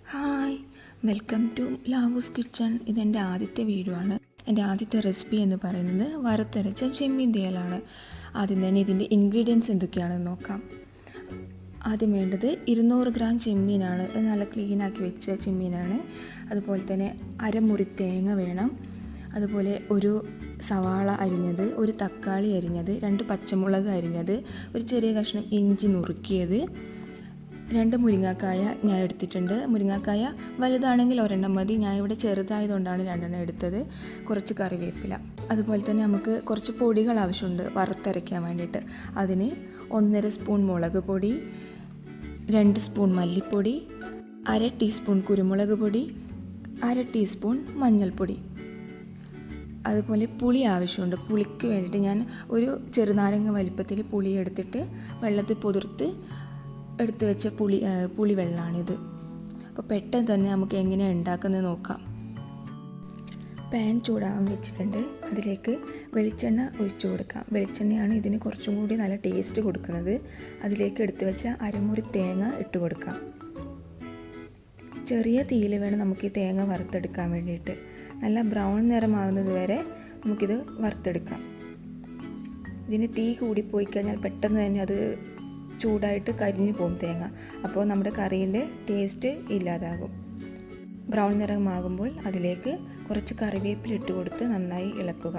Hi, welcome to ലാവൂസ് kitchen. ഇതെൻ്റെ ആദ്യത്തെ വീഡിയോ ആണ്. എൻ്റെ ആദ്യത്തെ റെസിപ്പി എന്ന് പറയുന്നത് വറുത്തരച്ച ചെമ്മീൻ തീയലാണ്. ആദ്യം തന്നെ ഇതിൻ്റെ ഇൻഗ്രീഡിയൻസ് എന്തൊക്കെയാണെന്ന് നോക്കാം. ആദ്യം വേണ്ടത് 200 ഗ്രാം ചെമ്മീനാണ്. നല്ല ക്ലീനാക്കി വെച്ച ചെമ്മീനാണ്. അതുപോലെ തന്നെ അരമുറി തേങ്ങ വേണം. അതുപോലെ ഒരു സവാള അരിഞ്ഞത്, ഒരു തക്കാളി അരിഞ്ഞത്, 2 പച്ചമുളക് അരിഞ്ഞത്, ഒരു ചെറിയ കഷ്ണം ഇഞ്ചി നുറുക്കിയത്, 2 മുരിങ്ങാക്കായ ഞാൻ എടുത്തിട്ടുണ്ട്. മുരിങ്ങാക്കായ വലുതാണെങ്കിൽ ഒരെണ്ണം മതി. ഞാൻ ഇവിടെ ചെറുതായതുകൊണ്ടാണ് 2 എടുത്തത്. കുറച്ച് കറിവേപ്പില. അതുപോലെ തന്നെ നമുക്ക് കുറച്ച് പൊടികൾ ആവശ്യമുണ്ട് വറുത്തരയ്ക്കാൻ വേണ്ടിയിട്ട്. അതിന് 1.5 സ്പൂൺ മുളക് പൊടി, 2 സ്പൂൺ മല്ലിപ്പൊടി, 1/2 ടീസ്പൂൺ കുരുമുളക് പൊടി, 1/2 ടീസ്പൂൺ മഞ്ഞൾപ്പൊടി. അതുപോലെ പുളി ആവശ്യമുണ്ട്. പുളിക്ക് വേണ്ടിയിട്ട് ഞാൻ ഒരു ചെറുനാരങ്ങ വലിപ്പത്തിൽ പുളി എടുത്തിട്ട് വെള്ളത്തിൽ പൊതിർത്ത് എടുത്ത് വെച്ച പുളി വെള്ളമാണിത്. അപ്പോൾ പെട്ടെന്ന് തന്നെ നമുക്ക് എങ്ങനെയാണ് ഉണ്ടാക്കുന്നത് നോക്കാം. പാൻ ചൂടാകാൻ വെച്ചിട്ടുണ്ട്. അതിലേക്ക് വെളിച്ചെണ്ണ ഒഴിച്ചു കൊടുക്കാം. വെളിച്ചെണ്ണയാണ് ഇതിന് കുറച്ചും കൂടി നല്ല ടേസ്റ്റ് കൊടുക്കുന്നത്. അതിലേക്ക് എടുത്ത് വെച്ച അരമുറി തേങ്ങ ഇട്ട് കൊടുക്കാം. ചെറിയ തീയിൽ വേണം നമുക്ക് ഈ തേങ്ങ വറുത്തെടുക്കാൻ വേണ്ടിയിട്ട്. നല്ല ബ്രൗൺ നിറമാകുന്നത് വരെ നമുക്കിത് വറുത്തെടുക്കാം. ഇതിന് തീ കൂടിപ്പോയി കഴിഞ്ഞാൽ പെട്ടെന്ന് തന്നെ അത് ചൂടായിട്ട് കരിഞ്ഞു പോകും തേങ്ങ. അപ്പോൾ നമ്മുടെ കറീൻ്റെ ടേസ്റ്റ് ഇല്ലാതാകും. ബ്രൗൺ നിറമാകുമ്പോൾ അതിലേക്ക് കുറച്ച് കറിവേപ്പില ഇട്ട് കൊടുത്ത് നന്നായി ഇളക്കുക.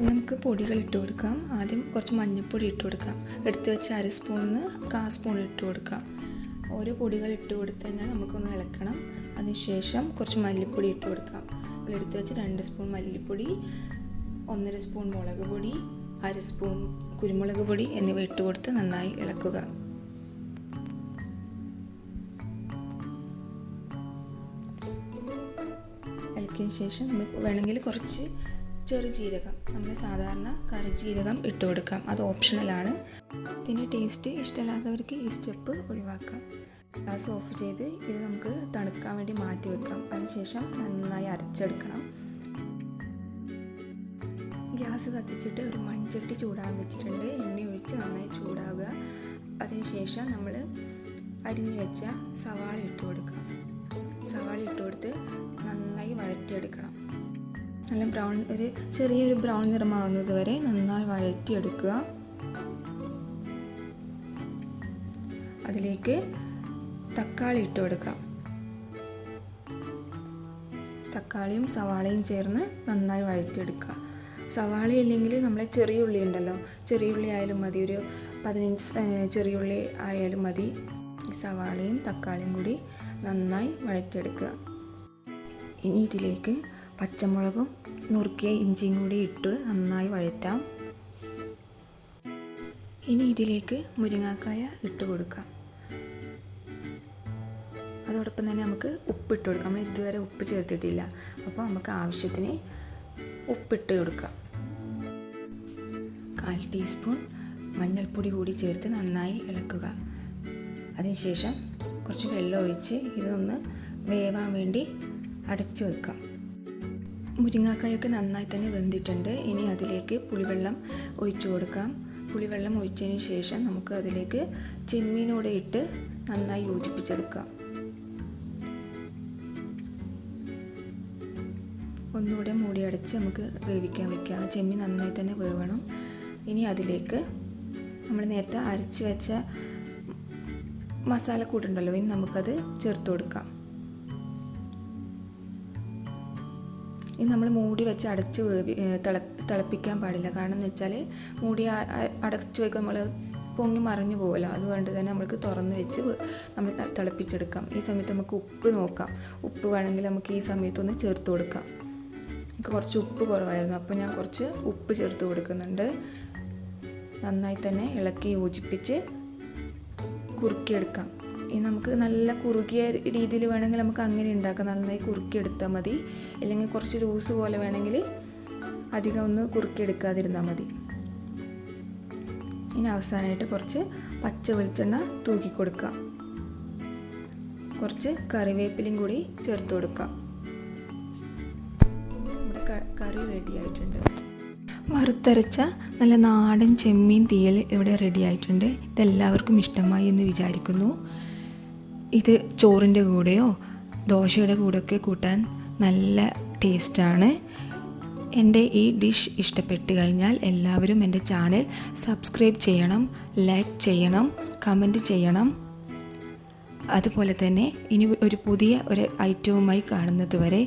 നമുക്ക് പൊടികൾ ഇട്ട് കൊടുക്കാം. ആദ്യം കുറച്ച് മഞ്ഞൾപ്പൊടി ഇട്ട് കൊടുക്കാം. എടുത്ത് വെച്ച് 1/2 സ്പൂണിന് 1/4 സ്പൂൺ ഇട്ട് കൊടുക്കാം. ഓരോ പൊടികൾ ഇട്ട് കൊടുത്ത് കഴിഞ്ഞാൽ നമുക്കൊന്ന് ഇളക്കണം. അതിനുശേഷം കുറച്ച് മല്ലിപ്പൊടി ഇട്ട് കൊടുക്കാം. എടുത്ത് വെച്ച് 2 സ്പൂൺ മല്ലിപ്പൊടി, 1.5 സ്പൂൺ മുളക് പൊടി, 1/2 സ്പൂൺ കുരുമുളക് പൊടി എന്നിവ ഇട്ട് കൊടുത്ത് നന്നായി ഇളക്കുക. ഇളക്കിയതിന് ശേഷം നമ്മൾ വേണമെങ്കിൽ കുറച്ച് ചെറുജീരകം, നമ്മൾ സാധാരണ കറിജീരകം ഇട്ട് കൊടുക്കാം. അത് ഓപ്ഷണലാണ്. ഇതിൻ്റെ ടേസ്റ്റ് ഇഷ്ടമില്ലാത്തവർക്ക് ഈ സ്റ്റെപ്പ് ഒഴിവാക്കാം. ഗ്യാസ് ഓഫ് ചെയ്ത് ഇത് നമുക്ക് തണുക്കാൻ വേണ്ടി മാറ്റി വെക്കാം. അതിനുശേഷം നന്നായി അരച്ചെടുക്കണം. ഗ്യാസ് കത്തിച്ചിട്ട് ഒരു മൺചട്ടി ചൂടാകാൻ വെച്ചിട്ടുണ്ട്. എണ്ണ ഒഴിച്ച് നന്നായി ചൂടാവുക. അതിനുശേഷം നമ്മൾ അരിഞ്ഞു വെച്ച സവാള ഇട്ട് കൊടുക്കുക. സവാള ഇട്ട് കൊടുത്ത് നന്നായി വഴറ്റിയെടുക്കണം. നല്ല ചെറിയൊരു ബ്രൗൺ നിറമാകുന്നത് വരെ നന്നായി വഴറ്റിയെടുക്കുക. അതിലേക്ക് തക്കാളി ഇട്ട് കൊടുക്കാം. തക്കാളിയും സവാളയും ചേർന്ന് നന്നായി വഴറ്റിയെടുക്കുക. സവാള ഇല്ലെങ്കിൽ നമ്മളെ ചെറിയ ഉള്ളി ഉണ്ടല്ലോ, ചെറിയ ഉള്ളി ആയാലും മതി. ഒരു 15 ചെറിയ ഉള്ളി ആയാലും മതി. സവാളയും തക്കാളിയും കൂടി നന്നായി വഴറ്റിയെടുക്കുക. ഇനി ഇതിലേക്ക് പച്ചമുളകും നുറുക്കിയ ഇഞ്ചിയും കൂടി ഇട്ട് നന്നായി വഴറ്റാം. ഇനി ഇതിലേക്ക് മുരിങ്ങാക്കായ ഇട്ട് കൊടുക്കാം. അതോടൊപ്പം തന്നെ നമുക്ക് ഉപ്പിട്ട് കൊടുക്കാം. നമ്മൾ ഇതുവരെ ഉപ്പ് ചേർത്തിട്ടില്ല. അപ്പോൾ നമുക്ക് ആവശ്യത്തിന് ഉപ്പിട്ട് കൊടുക്കാം. 1/4 ടീസ്പൂൺ മഞ്ഞൾപ്പൊടി കൂടി ചേർത്ത് നന്നായി ഇളക്കുക. അതിനുശേഷം കുറച്ച് വെള്ളം ഒഴിച്ച് ഇതൊന്ന് വേവാൻ വേണ്ടി അടച്ചു വെക്കാം. മുരിങ്ങാക്കായൊക്കെ നന്നായി തന്നെ വെന്തിട്ടുണ്ട്. ഇനി അതിലേക്ക് പുളിവെള്ളം ഒഴിച്ചു കൊടുക്കാം. പുളിവെള്ളം ഒഴിച്ചതിന് ശേഷം നമുക്ക് അതിലേക്ക് ചെമ്മീനോടെ ഇട്ട് നന്നായി യോജിപ്പിച്ചെടുക്കാം. ഒന്നുകൂടെ മൂടി അടച്ച് നമുക്ക് വേവിക്കാൻ വെക്കാം. ചെമ്മീൻ നന്നായി തന്നെ വേവണം. ഇനി അതിലേക്ക് നമ്മൾ നേരത്തെ അരച്ച് വെച്ച മസാലക്കൂട്ടുണ്ടല്ലോ, ഇനി നമുക്കത് ചേർത്ത് കൊടുക്കാം. ഇനി നമ്മൾ മൂടി വെച്ച് അടച്ച് തിളപ്പിക്കാൻ പാടില്ല. കാരണം എന്ന് വെച്ചാൽ മൂടി അടച്ച് വയ്ക്കുമ്പോൾ നമ്മൾ പൊങ്ങി മറിഞ്ഞു പോകുമല്ലോ. അതുകൊണ്ട് തന്നെ നമുക്ക് തുറന്ന് വെച്ച് നമ്മൾ തിളപ്പിച്ചെടുക്കാം. ഈ സമയത്ത് നമുക്ക് ഉപ്പ് നോക്കാം. ഉപ്പ് വേണമെങ്കിൽ നമുക്ക് ഈ സമയത്തൊന്ന് ചേർത്ത് കൊടുക്കാം. എനിക്ക് കുറച്ച് ഉപ്പ് കുറവായിരുന്നു, അപ്പോൾ ഞാൻ കുറച്ച് ഉപ്പ് ചേർത്ത് കൊടുക്കുന്നുണ്ട്. നന്നായി തന്നെ ഇളക്കി യോജിപ്പിച്ച് കുറുക്കിയെടുക്കാം. ഇനി നമുക്ക് നല്ല കുറുകിയ രീതിയിൽ വേണമെങ്കിൽ നമുക്ക് അങ്ങനെ ഉണ്ടാക്കാം. നന്നായി കുറുക്കിയെടുത്താൽ മതി. അല്ലെങ്കിൽ കുറച്ച് ലൂസ് പോലെ വേണമെങ്കിൽ അധികം ഒന്ന് കുറുക്കിയെടുക്കാതിരുന്നാൽ മതി. ഇനി അവസാനമായിട്ട് കുറച്ച് പച്ച വെളിച്ചെണ്ണ തൂക്കി കൊടുക്കാം. കുറച്ച് കറിവേപ്പിലയും കൂടി ചേർത്ത് കൊടുക്കാം. നമ്മുടെ കറി റെഡി ആയിട്ടുണ്ട്. വറുത്തരച്ച നല്ല നാടൻ ചെമ്മീൻ തീയൽ ഇവിടെ റെഡി ആയിട്ടുണ്ട്. ഇതെല്ലാവർക്കും ഇഷ്ടമായി എന്ന് വിചാരിക്കുന്നു. ഇത് ചോറിൻ്റെ കൂടെയോ ദോശയുടെ കൂടെയൊക്കെ കൂട്ടാൻ നല്ല ടേസ്റ്റാണ്. എൻ്റെ ഈ ഡിഷ് ഇഷ്ടപ്പെട്ട് കഴിഞ്ഞാൽ എല്ലാവരും എൻ്റെ ചാനൽ സബ്സ്ക്രൈബ് ചെയ്യണം, ലൈക്ക് ചെയ്യണം, കമൻറ്റ് ചെയ്യണം. അതുപോലെ തന്നെ ഇനി ഒരു പുതിയ ഐറ്റവുമായി കാണുന്നത് വരെ